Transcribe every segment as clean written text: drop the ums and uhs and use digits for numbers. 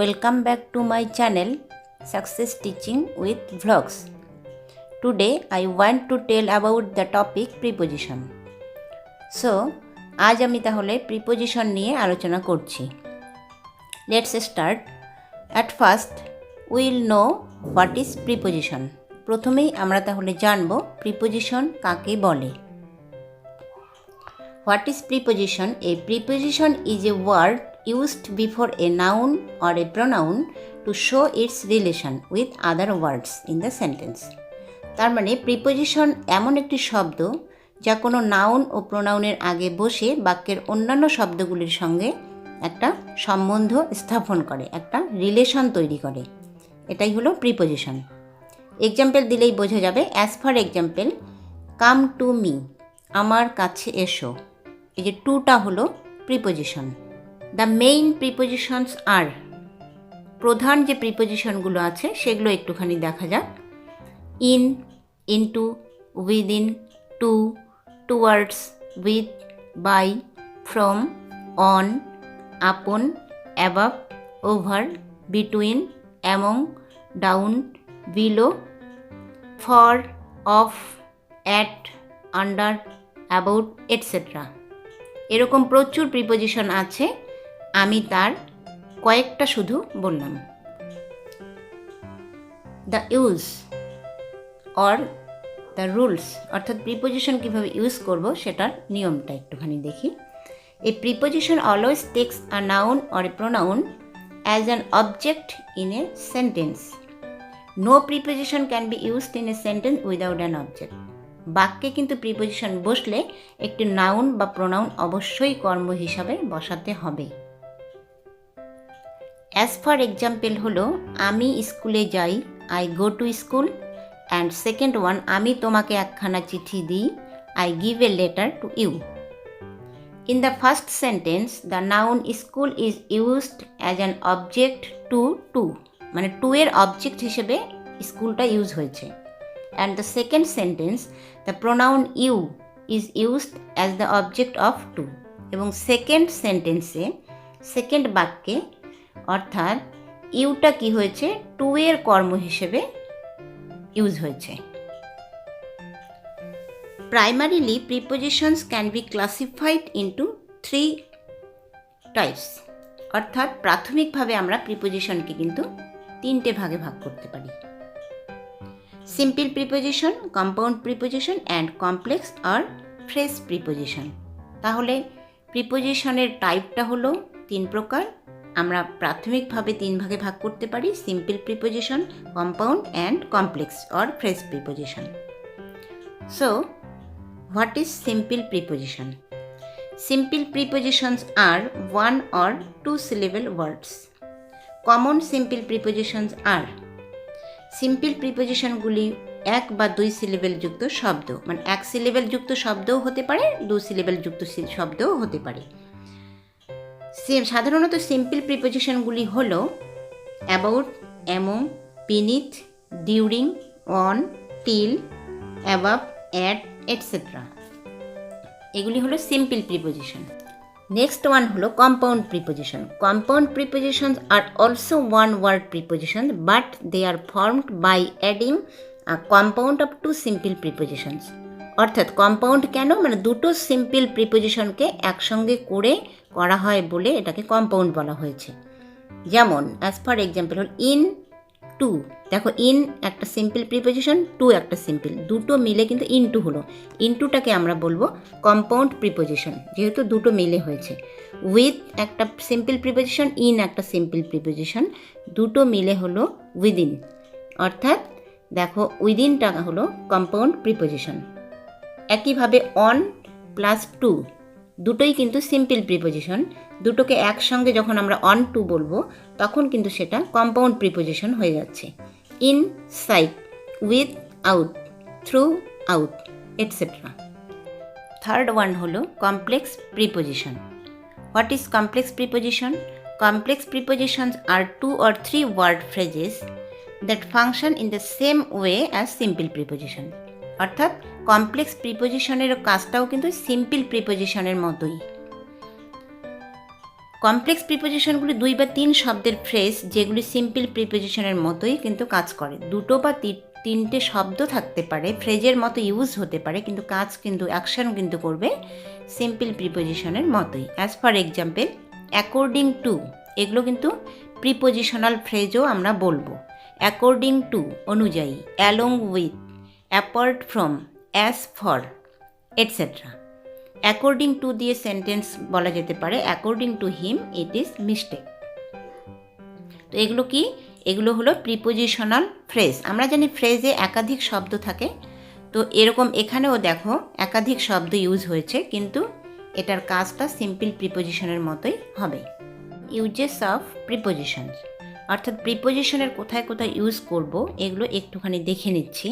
welcome back to my channel Success Teaching with Vlogs. Today I want to tell about the topic preposition. So আজ আমি তাহলে preposition নিয়ে আলোচনা করছি. Let's start. At first we will know what is preposition. প্রথমেই আমরা তাহলে জানব preposition কাকে বলে. What is preposition? A preposition is a word used before a noun or a pronoun to show its relation with other words in the sentence. তার মানে preposition এমন একটি শব্দ যা কোনো নাউন ও প্রোনাউনের আগে বসে বাক্যের অন্যান্য শব্দগুলির সঙ্গে একটা সম্বন্ধ স্থাপন করে, একটা রিলেশন তৈরি করে। এটাই হলো প্রিপোজিশন। এক্সাম্পল দিলেই বোঝা যাবে। As for example, come to me, আমার কাছে এসো। এই যে টুটা হলো প্রিপোজিশন। দ্য মেইন প্রিপোজিশনস আর, প্রধান যে প্রিপোজিশনগুলো আছে সেগুলো একটুখানি দেখা যাক। In, into, within, to, towards, with, by, from, on, upon, above, over, between, among, down, below, for, of, at, under, about, etcetera. এরকম প্রচুর প্রিপোজিশন আছে, আমি তার কয়েকটা শুধু বললাম। The use or the rules, অর্থাৎ প্রিপোজিশন কীভাবে ইউজ করব সেটার নিয়মটা একটুখানি দেখি। A preposition always takes a noun or a pronoun as an object in a sentence. No preposition can be used in a sentence without an object. বাক্যে কিন্তু preposition বসলে একটি নাউন বা প্রোনাউন অবশ্যই কর্ম হিসাবে বসাতে হবে। অ্যাজ ফর এক্সাম্পল হলো, আমি স্কুলে যাই, I go to school. And second one, আমি তোমাকে একখানা চিঠি দিই, I give a letter to you. In the first sentence the noun school is used as an object to, মানে টু এর অবজেক্ট হিসেবে স্কুলটা ইউজ হয়েছে। And the second sentence, the pronoun you is used as the object of to. এবং second সেন্টেন্সে, second বাক্যে অর্থাৎ ইউটা কি হয়েছে, টু এর কর্ম হিসেবে ইউজ হয়েছে। Primarily prepositions can be classified into 3 types. অর্থাৎ প্রাথমিকভাবে আমরা প্রিপোজিশনকে কিন্তু 3টে ভাগে ভাগ করতে পারি। Simple preposition, compound preposition and complex আর ফ্রেজ প্রিপোজিশন। তাহলে প্রিপোজিশনের টাইপটা হলো 3 প্রকার। আমরা প্রাথমিকভাবে 3 ভাগে ভাগ করতে পারি, simple preposition, compound and complex আর phrase preposition. So what is simple preposition? Simple prepositions are 1 or 2 syllable words. Common simple prepositions are, simple প্রিপোজিশনগুলি 1 বা 2 সিলেবেল যুক্ত শব্দ, মানে 1 সিলেবেল যুক্ত শব্দও হতে পারে, 2 সিলেবেল যুক্ত শব্দও হতে পারে। সাধারণত সিম্পল প্রিপোজিশনগুলি হলো about, among, beneath, during, on, till, above, at, etcetera. এগুলি হলো সিম্পল প্রিপোজিশন। নেক্সট ওয়ান হলো compound preposition. Compound prepositions are also one word preposition, but they are formed by adding a compound of 2 simple prepositions. অর্থাৎ compound কেন, মানে দুটো simple প্রিপোজিশনকে একসঙ্গে করা হয় বলে এটাকে কম্পাউন্ড বলা হয়েছে। যেমন অ্যাজ ফর এক্সাম্পল হল ইন টু, দেখো ইন একটা সিম্পল প্রিপোজিশন, টু একটা সিম্পল, দুটো মিলে কিন্তু ইনটু হলো। ইনটুটাকে আমরা বলবো কম্পাউন্ড প্রিপোজিশন, যেহেতু দুটো মিলে হয়েছে। উইথ একটা সিম্পল প্রিপোজিশন, ইন একটা সিম্পল প্রিপোজিশন, দুটো মিলে হলো উইদিন। অর্থাৎ দেখো উইদিনটা হলো কম্পাউন্ড প্রিপোজিশন। একইভাবে অন প্লাস টু, দুটোই কিন্তু সিম্পল প্রিপোজিশন, দুটোকে একসঙ্গে যখন আমরা অন টু বলবো তখন কিন্তু সেটা কম্পাউন্ড প্রিপোজিশন হয়ে যাচ্ছে। Inside, without, throughout, etcetera. Third one হলো complex preposition. What is complex preposition? Complex prepositions are 2 or 3 word phrases that function in the same way as simple preposition. অর্থাৎ complex প্রিপোজিশনের কাজটাও কিন্তু simple প্রিপোজিশনের মতোই। Complex প্রিপোজিশনগুলি 2 বা 3 শব্দের phrase যেগুলি simple প্রিপোজিশনের মতোই কিন্তু কাজ করে। 2 বা 3টে শব্দ থাকতে পারে, ফ্রেজের মতো ইউজ হতে পারে, কিন্তু কাজ কিন্তু অ্যাকশন কিন্তু করবে সিম্পল প্রিপোজিশনের মতোই। As for example, according to, এগুলো কিন্তু প্রিপোজিশনাল ফ্রেজও আমরা বলবো। অ্যাকর্ডিং টু অনুযায়ী, along with, apart from, as for, etcetera. According to দিয়ে সেন্টেন্স বলা যেতে পারে according to him it is mistake. তো এগুলো কি? এগুলো হলো প্রিপোজিশনাল ফ্রেজ। আমরা জানি ফ্রেজে একাধিক শব্দ থাকে, তো এরকম এখানেও দেখো একাধিক শব্দ ইউজ হয়েছে, কিন্তু এটার কাজটা সিম্পল প্রিপোজিশনের মতোই হবে। ইউজেস অফ প্রিপোজিশনস, অর্থাৎ প্রিপোজিশনের কোথায় কোথায় ইউজ করব এগুলো একটুখানি দেখে নিচ্ছি।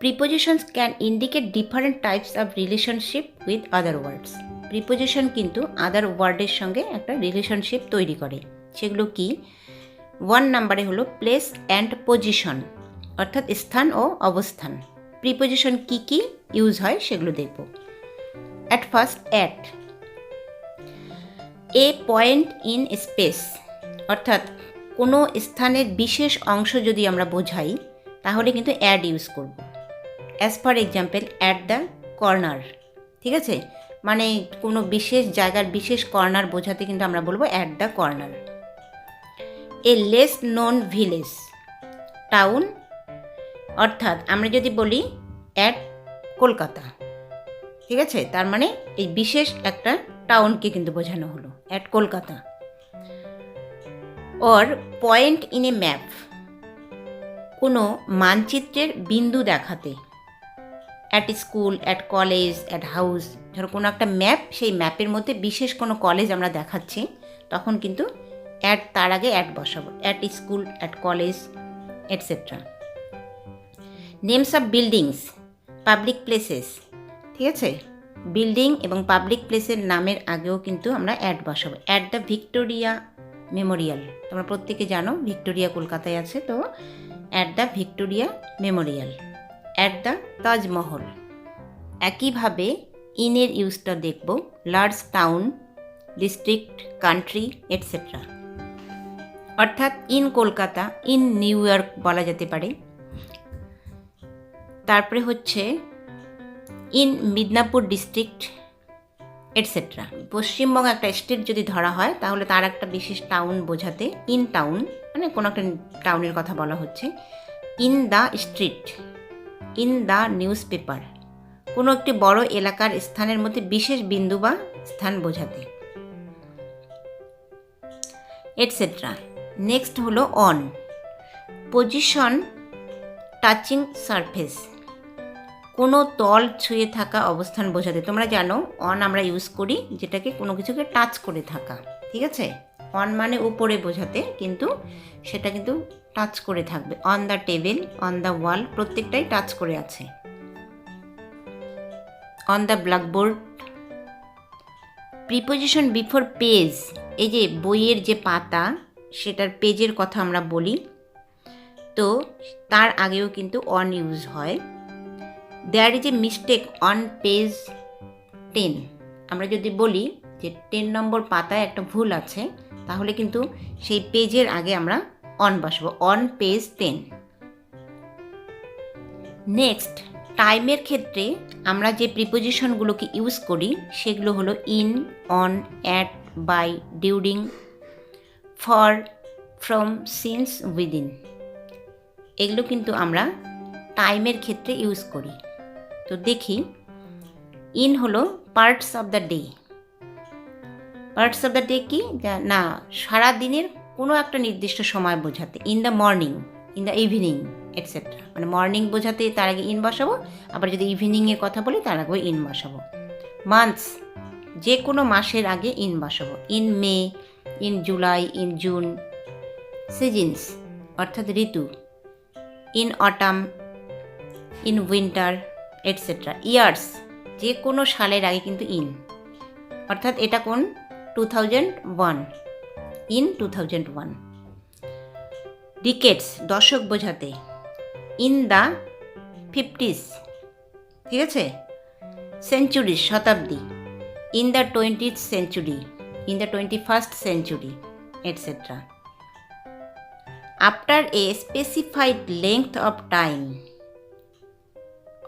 Prepositions can indicate different types of relationship with other words. Preposition কিন্তু আদার ওয়ার্ডের সঙ্গে একটা রিলেশনশিপ তৈরি করে। সেগুলো কি? 1 নম্বরে হলো প্লেস অ্যান্ড পজিশন, অর্থাৎ স্থান ও অবস্থান। প্রিপোজিশন কি কি ইউজ হয় সেগুলো দেখব। At first, at, A point in space, অর্থাৎ কোনো স্থানের বিশেষ অংশ যদি আমরা বোঝাই তাহলে কিন্তু অ্যাড ইউজ করব। As for example, at the corner, ঠিক আছে, মানে কোনো বিশেষ জায়গার বিশেষ কর্নার বোঝাতে কিন্তু আমরা বলবো at the corner. A less known village, town, অর্থাৎ আমরা যদি বলি অ্যাট কলকাতা, ঠিক আছে, তার মানে এই বিশেষ একটা টাউনকে কিন্তু বোঝানো হলো at Kolkata. Or point in a map, কোনো মানচিত্রের বিন্দু দেখাতে। At school, at college, at house, ধরো কোনো একটা ম্যাপ, সেই ম্যাপের মধ্যে বিশেষ কোনো কলেজ আমরা দেখাচ্ছি, তখন কিন্তু অ্যাট তার আগে অ্যাট বসাবো। At school, at college, etcetera. Names of buildings, public places, ঠিক আছে, বিল্ডিং এবং পাবলিক প্লেসের নামের আগেও কিন্তু আমরা অ্যাট বসাবো। অ্যাট দ্য ভিক্টোরিয়া মেমোরিয়াল, তোমরা প্রত্যেকে জানো ভিক্টোরিয়া কলকাতায় আছে, তো at the Victoria Memorial. At the Taj Mahal. একইভাবে ইনের ইউজটা দেখব, large town, district, country, etcetera. অর্থাৎ in Kolkata, in New York বলা যেতে পারে। তারপরে হচ্ছে in Midnapore district, etcetera. Paschimbanga একটা স্টেট যদি ধরা হয় তাহলে তার একটা বিশেষ টাউন বোঝাতে ইন টাউন, মানে কোনো একটা টাউনের কথা বলা হচ্ছে। In the street, in the news paper, কোনো একটি বড় এলাকার স্থানের মধ্যে বিশেষ বিন্দু বা স্থান বোঝাতে, এটসেট্রা। নেক্সট হলো অন, পজিশন টাচিং সারফেস, কোনো তল ছুঁয়ে থাকা অবস্থান বোঝাতে। তোমরা জানো অন আমরা ইউজ করি যেটাকে কোনো কিছুকে টাচ করে থাকা, ঠিক আছে। অন মানে উপরে বোঝাতে, কিন্তু সেটা কিন্তু টাচ করে থাকবে। On the table, on the wall, প্রত্যেকটাই টাচ করে আছে। On the blackboard. Preposition before page, এই যে বইয়ের যে পাতা সেটার পেজের কথা আমরা বলি, তো তার আগেও কিন্তু অন ইউজ হয়। There is a mistake on page 10, আমরা যদি বলি যে 10 নম্বর পাতায় একটা ভুল আছে, তাহলে কিন্তু সেই পেজের আগে আমরা অন বসাবো, অন পেজ 10। নেক্সট, টাইমের ক্ষেত্রে আমরা যে প্রিপোজিশনগুলোকে ইউজ করি সেগুলো হলো in, on, at, by, during, for, from, since, within. এগুলো কিন্তু আমরা টাইমের ক্ষেত্রে ইউজ করি। তো দেখি, ইন হলো parts of the day. Parts of the day কি না, সারা দিনের কোনো একটা নির্দিষ্ট সময় বোঝাতে। In the morning, in the evening, etcetera, মানে মর্নিং বোঝাতে তার আগে ইন বসাবো, আবার যদি ইভিনিংয়ের কথা বলি তার আগে ইন বসাবো। মান্থস, যে কোনো মাসের আগে ইন বসাবো। In May, in July, in June. Seasons অর্থাৎ ঋতু। In autumn, in winter, etcetera. Years, যে কোনো সালের আগে কিন্তু ইন, অর্থাৎ এটা কোন 2001, ইন 2001। ডিকেডস, দশক বোঝাতে। ইন দ্য 50s, ঠিক আছে। Centuries, Shatabdi. In the 20th century, in the 21st century, etc. After a specified length of time,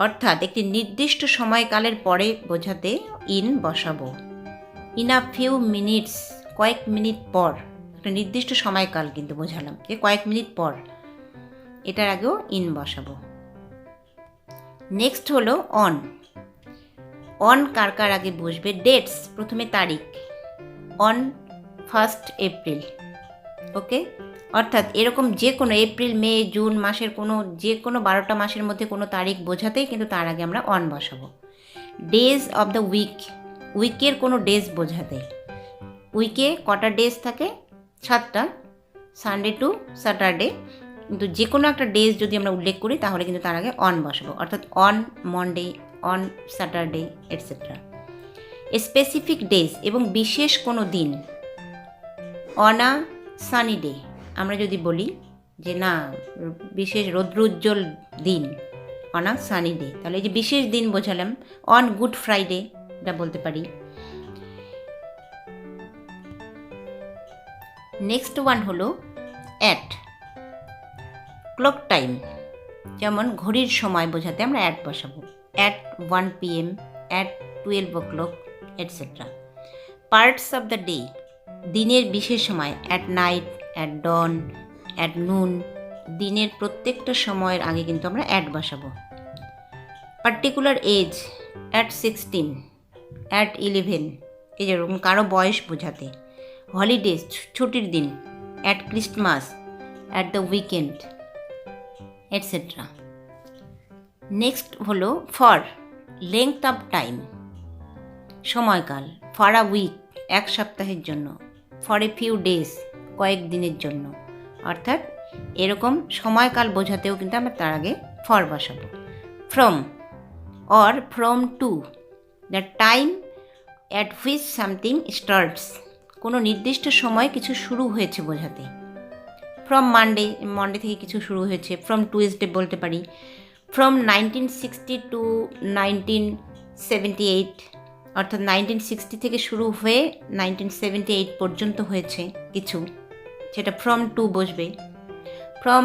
অর্থাৎ একটি নির্দিষ্ট সময়কালের পরে বোঝাতে ইন বসাবো। ইন আ ফিউ মিনিটস, কয়েক মিনিট পর, একটা নির্দিষ্ট সময়কাল কিন্তু বোঝালাম যে কয়েক মিনিট পর, এটার আগেও ইন বসাবো। নেক্সট হলো অন। অন কার কার আগে বসবে? ডেটস, প্রথমে তারিখ, অন 1st এপ্রিল। ওকে, অর্থাৎ এরকম যে কোনো এপ্রিল, মে, জুন মাসের যে কোনো 12টা মাসের মধ্যে কোনো তারিখ বোঝাতেই কিন্তু তার আগে আমরা অন বসাবো। ডেজ অফ দ্য উইক, উইকের কোনো ডেজ বোঝাতে, উইকে কটা ডেজ থাকে? 7টা, সানডে টু স্যাটারডে, কিন্তু যে কোনো একটা ডেজ যদি আমরা উল্লেখ করি তাহলে কিন্তু তার আগে অন বসাবো, অর্থাৎ on Monday, on Saturday, etcetera. Specific days এবং বিশেষ কোনো দিন, অন আ সানি ডে। আমরা যদি বলি যে না, বিশেষ রৌদ্রোজ্জ্বল দিন, অন আ সানি ডে, তাহলে এই যে বিশেষ দিন বোঝালাম। অন গুড ফ্রাইডে, এটা বলতে পারি। নেক্সট ওয়ান হলো অ্যাট। ক্লক টাইম, যেমন ঘড়ির সময় বোঝাতে আমরা অ্যাট বসাবো। At 1 PM, at 12 o'clock, etcetera. Parts of the day, দিনের বিশেষ সময়, at night, at dawn, at noon, দিনের প্রত্যেকটা সময়ের আগে কিন্তু আমরা অ্যাট বসাবো। পার্টিকুলার এজ, অ্যাট 16, অ্যাট 11, এই যেরকম কারো বয়স বোঝাতে। হলিডেজ, ছুটির দিন, at Christmas, at the weekend, etcetera. Next হলো ফর। লেংথ অফ টাইম, সময়কাল। ফর আ উইক, এক সপ্তাহের জন্য। ফর এ ফিউ ডেজ, কয়েক দিনের জন্য। অর্থাৎ এরকম সময়কাল বোঝাতেও কিন্তু আমরা তার আগে ফর বসাবো। From or from to, the time at which something starts, কোনো নির্দিষ্ট সময় কিছু শুরু হয়েছে বোঝাতে। ফ্রম মানডে, মন্ডে থেকে কিছু শুরু হয়েছে। ফ্রম টুয়েসডে বলতে পারি। ফ্রম 1960 টু 1978, অর্থাৎ 1960 থেকে শুরু হয়ে 1978 পর্যন্ত হয়েছে কিছু, সেটা ফ্রম টু বসবে। ফ্রম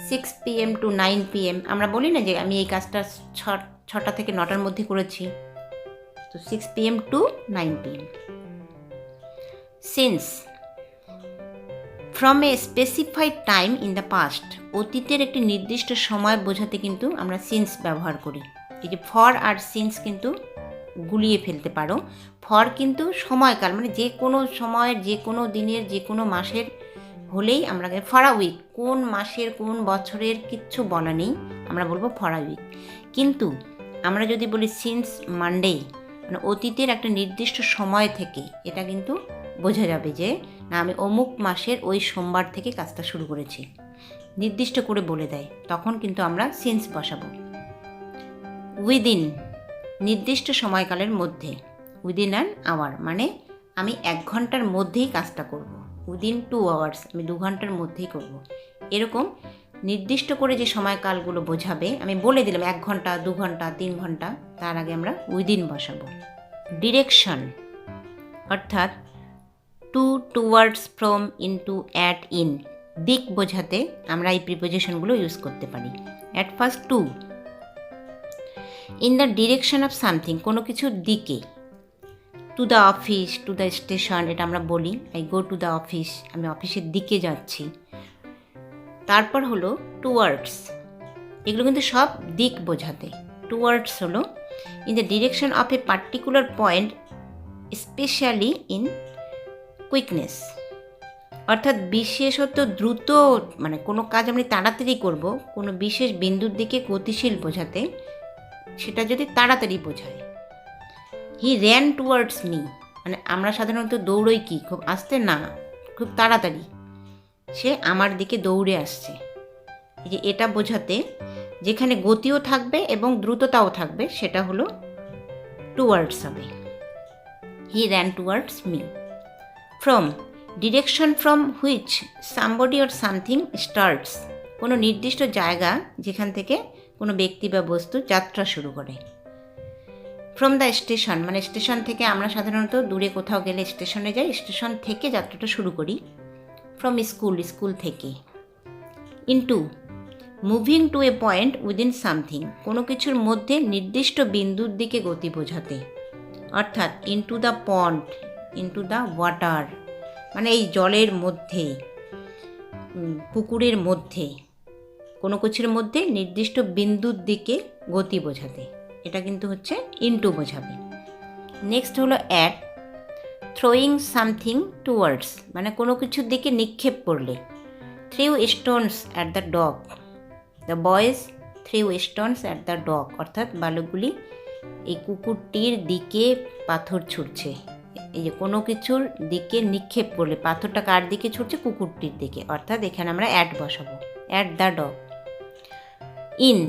6 PM টু 9 PM, আমরা বলি না যে আমি এই কাজটা 6টা থেকে 9টার মধ্যে করেছি, তো 6 PM to 9 PM। Since, from a specified time in the past, অতীতের একটি নির্দিষ্ট সময় বোঝাতে কিন্তু আমরা সিন্স ব্যবহার করি। এই যে ফর আর সিন্স কিন্তু গুলিয়ে ফেলতে পারো। ফর কিন্তু সময়কাল, মানে যে কোনো সময়ের, যে কোনো দিনের, যে কোনো মাসের হলেই আমরা ফর আ উইক, কোন মাসের কোন বছরের কিচ্ছু বলা নেই, আমরা বলবো ফর আ উইক। কিন্তু আমরা যদি বলি সিন্স মানডে, মানে অতীতের একটা নির্দিষ্ট সময় থেকে, এটা কিন্তু বোঝা যাবে যে না, আমি অমুক মাসের ওই সোমবার থেকে কাজটা শুরু করেছি, নির্দিষ্ট করে বলে দেয়, তখন কিন্তু আমরা সিন্স বসাবো। উইদিন, নির্দিষ্ট সময়কালের মধ্যে। উইদিন অ্যান আওয়ার, মানে আমি 1 ঘন্টার মধ্যেই কাজটা করব। উইদিন 2 hours, আমি 2 ঘন্টার মধ্যেই করব। এরকম নির্দিষ্ট করে যে সময়কালগুলো বোঝাবে, আমি বলে দিলাম 1 ঘন্টা, 2 ঘন্টা, 3 ঘন্টা, তার আগে আমরা উইদিন বসাবো। ডিরেকশন, অর্থাৎ to, towards, from, into, at, in, দিক বোঝাতে আমরা এই প্রিপোজিশনগুলো ইউজ করতে পারি। At first to. In the direction of something, কোনো কিছুর দিকে। To the office, to the station, এটা আমরা বলি I go to the office, আমি অফিসের দিকে যাচ্ছি। তারপর হলো টুয়ার্ডস, এগুলো কিন্তু সব দিক বোঝাতে। টুয়ার্ডস হলো in the direction of a particular point, specially in quickness, অর্থাৎ বিশেষত দ্রুত, মানে কোনো কাজ আমি তাড়াতাড়ি করব, কোনো বিশেষ বিন্দুর দিকে গতিশীল বোঝাতে, সেটা যদি তাড়াতাড়ি বোঝায়। হি র্যান টুয়ার্ডস মি, মানে আমরা সাধারণত দৌড়ই কি খুব আস্তে না, খুব তাড়াতাড়ি, সে আমার দিকে দৌড়ে আসছে। এই যে এটা বোঝাতে যেখানে গতিও থাকবে এবং দ্রুততাও থাকবে, সেটা হলো টুয়ার্ডস হবে। He ran towards me. From, direction from which somebody or something starts, কোনো নির্দিষ্ট জায়গা যেখান থেকে কোনো ব্যক্তি বা বস্তু যাত্রা শুরু করে। ফ্রম দ্য স্টেশন, মানে স্টেশন থেকে আমরা সাধারণত দূরে কোথাও গেলে স্টেশনে যাই, স্টেশন থেকে যাত্রাটা শুরু করি। ফ্রম স্কুল, স্কুল থেকে। Into, moving to A point within something, কোনো কিছুর মধ্যে নির্দিষ্ট বিন্দুর দিকে গতি বোঝাতে। অর্থাৎ into the pond, into the water, মানে এই জলের মধ্যে, পুকুরের মধ্যে, কোনো কিছুর মধ্যে নির্দিষ্ট বিন্দুর দিকে গতি বোঝাতে। এটা কিন্তু হচ্ছে ইনটু বোঝাবে। নেক্সট হলো অ্যাট, থ্রোয়িং সামথিং টুয়ার্ডস, মানে কোনো কিছুর দিকে নিক্ষেপ করলে। Threw Stones at the dog, the boys threw Stones at the dog, অর্থাৎ বালকগুলি এই কুকুরটির দিকে পাথর ছুটছে। এই যে কোনো কিছুর দিকে নিক্ষেপ করলে, পাথরটা কার দিকে ছুটছে? কুকুরটির দিকে, অর্থাৎ এখানে আমরা অ্যাট বসাবো, at the dog. In,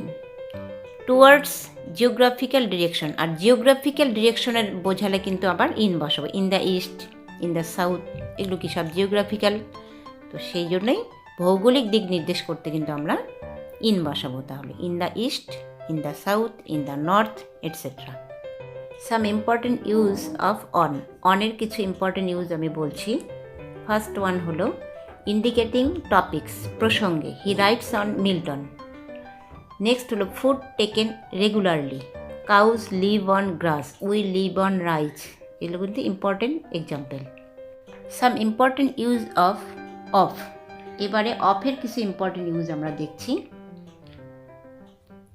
towards geographical direction, আর জিওগ্রাফিক্যাল ডিরেকশনের বোঝালে কিন্তু আবার ইন বসাবো। In the east, in the south, এগুলো কি সব জিওগ্রাফিক্যাল, তো সেই জন্যই ভৌগোলিক দিক নির্দেশ করতে কিন্তু আমরা ইন বসাবো। তাহলে in the east, in the south, in the north, etcetera. Some important use of on, অনের কিছু ইম্পর্টেন্ট ইউজ আমি বলছি। ফার্স্ট ওয়ান হলো ইন্ডিকেটিং টপিক্স, প্রসঙ্গে। He writes on Milton. Next হলো food taken regularly, cows live on grass, we live on rice, এগুলো কিন্তু important example. Some important use of of, এবারে অফের কিছু ইম্পর্টেন্ট ইউজ আমরা দেখছি।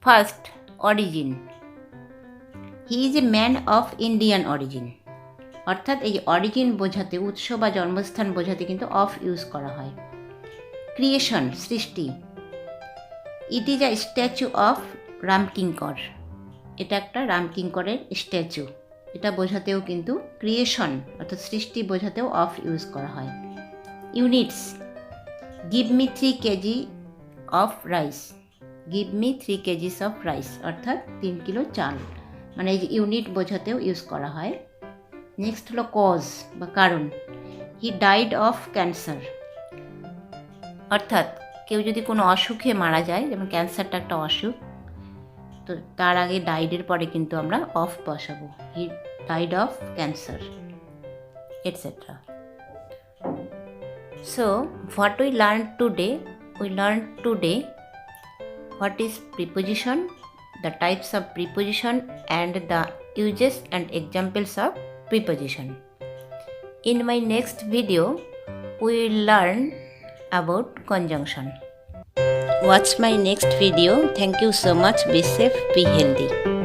First, origin. He is a man of Indian origin, অর্থাৎ এই অরিজিন বোঝাতে, উৎস বা জন্মস্থান বোঝাতে কিন্তু অফ ইউজ করা হয়। ক্রিয়েশন, সৃষ্টি। It is a statue of Ramkinkar, এটা একটা রামকিঙ্করের স্ট্যাচু, এটা বোঝাতেও কিন্তু ক্রিয়েশন অর্থাৎ সৃষ্টি বোঝাতেও অফ ইউজ করা হয়। Units, give me 3 KG of rice, give me 3 KGs of rice, অর্থাৎ 3 কিলো চাল, মানে এই যে ইউনিট বোঝাতেও ইউজ করা হয়। নেক্সট হলো কজ বা কারণ। হি ডাইড অফ ক্যান্সার, অর্থাৎ কেউ যদি কোনো অসুখে মারা যায়, যেমন ক্যান্সারটা একটা অসুখ, তো তার আগে ডাইডের পরে কিন্তু আমরা অফ বসাবো। He died of cancer, etcetera. So what we learn today, we learned today what is preposition, the types of preposition and the uses and examples of preposition. In my next video we will learn about conjunction. Watch my next video. Thank you so much. Be safe, be healthy.